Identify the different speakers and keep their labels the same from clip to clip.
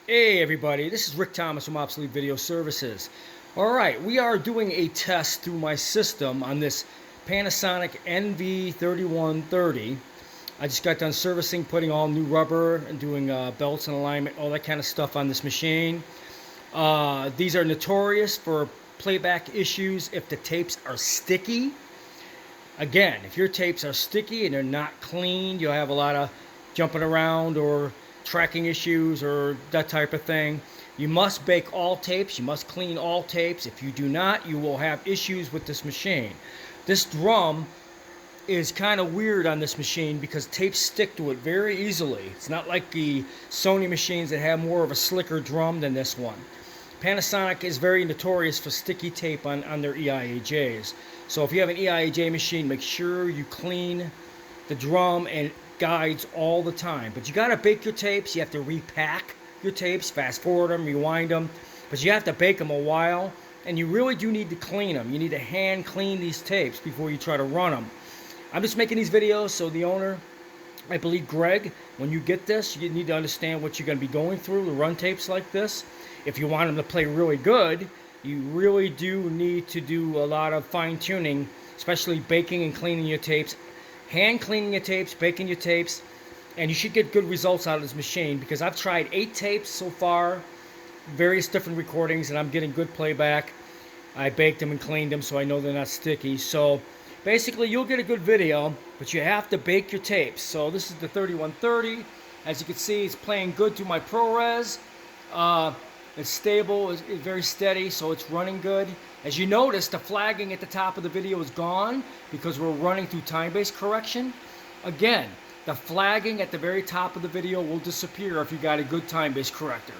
Speaker 1: Hey everybody, this is Rick Thomas from Obsolete Video Services. Alright, we are doing a test through my system on this Panasonic Nv-3130. I just got done servicing, putting all new rubber and doing belts and alignment, all that kind of stuff on this machine. These are notorious for playback issues if the tapes are sticky. Again, if your tapes are sticky and they're not clean, you'll have a lot of jumping around or tracking issues or that type of thing. You must bake all tapes. You must clean all tapes. If you do not, you will have issues with this machine. This drum is kind of weird on this machine because tapes stick to it very easily. It's not like the Sony machines that have more of a slicker drum than this one. Panasonic is very notorious for sticky tape on their EIAJs. So if you have an EIAJ machine, make sure you clean the drum and guides all the time. But you got to bake your tapes. You have to repack your tapes, fast forward them, rewind them. But you have to bake them a while, and you really do need to clean them. You need to hand clean these tapes before you try to run them. I'm just making these videos so the owner, I believe Greg, when you get this, you need to understand what you're going to be going through to run tapes like this. If you want them to play really good, you really do need to do a lot of fine-tuning, especially baking and cleaning your tapes, hand cleaning your tapes, baking your tapes, and you should get good results out of this machine because I've tried 8 tapes so far, various different recordings, and I'm getting good playback. I baked them and cleaned them so I know they're not sticky. So basically you'll get a good video, but you have to bake your tapes. So this is the 3130. As you can see, it's playing good through my ProRes. It's stable, it's very steady, so it's running good. As you notice, the flagging at the top of the video is gone because we're running through time-based correction. Again, the flagging at the very top of the video will disappear if you got a good time-based corrector.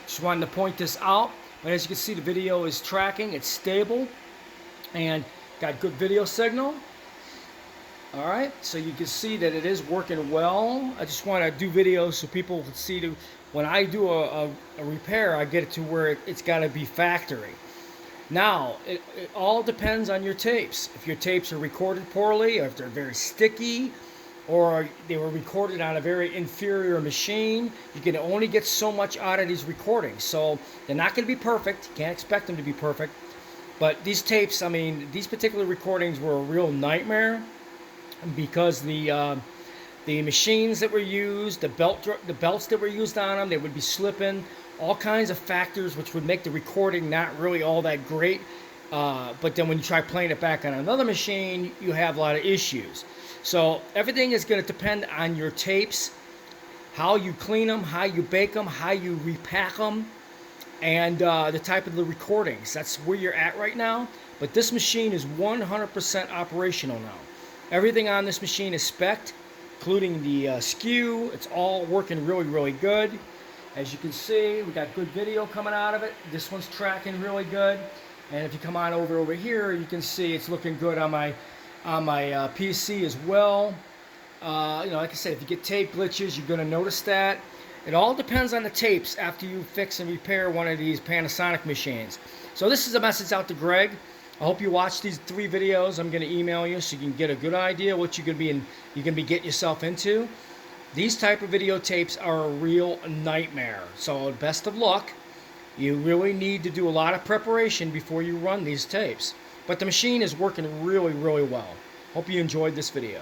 Speaker 1: Just wanted to point this out. But as you can see, the video is tracking, it's stable, and got good video signal. Alright, so you can see that it is working well. I just want to do videos so people can see when I do a repair, I get it to where it's got to be factory. Now, it all depends on your tapes. If your tapes are recorded poorly, or if they're very sticky, or they were recorded on a very inferior machine, you can only get so much out of these recordings. So they're not going to be perfect. You can't expect them to be perfect. But these tapes, I mean, these particular recordings were a real nightmare because the machines that were used, the belts that were used on them, they would be slipping, all kinds of factors which would make the recording not really all that great. But then when you try playing it back on another machine, you have a lot of issues. So everything is going to depend on your tapes, how you clean them, how you bake them, how you repack them, and the type of the recordings. That's where you're at right now. But this machine is 100% operational now. Everything on this machine is spec'd, including the skew. It's all working really, really good. As you can see, we got good video coming out of it. This one's tracking really good. And if you come on over here, you can see it's looking good on my PC as well. You know, like I said, if you get tape glitches, you're going to notice that. It all depends on the tapes after you fix and repair one of these Panasonic machines. So this is a message out to Greg. I hope you watch these 3 videos. I'm going to email you so you can get a good idea what you're going to be getting yourself into. These type of videotapes are a real nightmare. So best of luck. You really need to do a lot of preparation before you run these tapes. But the machine is working really, really well. Hope you enjoyed this video.